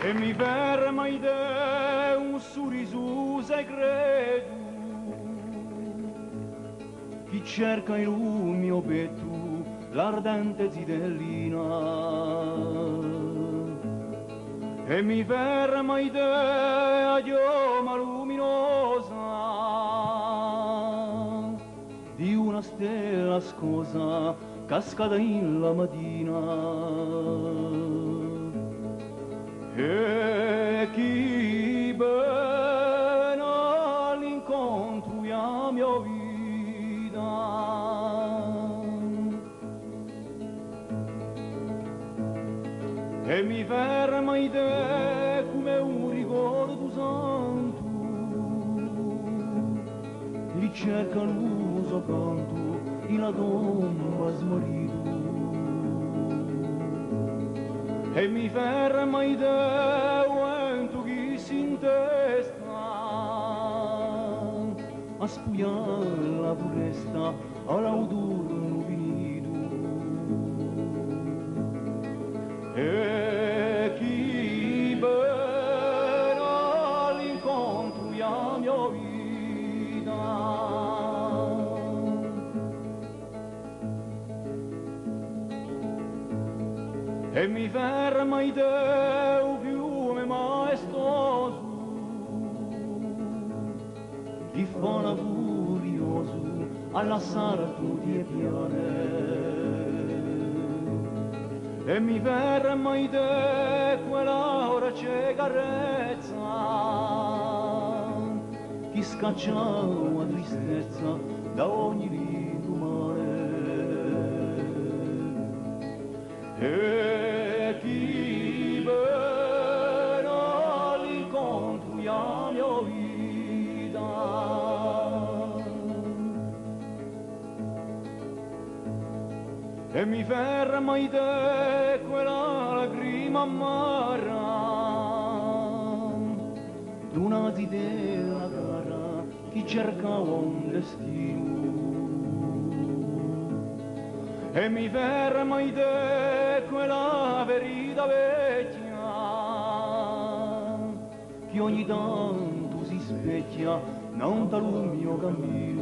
e mi ferma idea un sorriso segreto. Chi cerca in un mio petto l'ardente zitellina e mi ferma idea di oma luminosa di una stella scosa cascata in la mattina. E chi bene all'incontro la mia vita e mi ferma in te come un ricordo santo, li cerca l'uso canto in la tomba smarrito e mi ferma in te vento chi si intesta a spugliare la foresta all'autunno finito. E chi bene all'incontro la mia vita e mi ferma in te un fiume maestoso di fona furioso alla sarto di piane e mi ferma in te quella ora c'è carezza chi scaccia la tristezza da ogni lindo mare e chi bene all'incontro la mia vita e mi ferma in te quella lacrima amara d'una zitella cara chi cercava un destino e mi ferma in te quella verità vecchia che ogni tanto si specchia non dal mio cammino.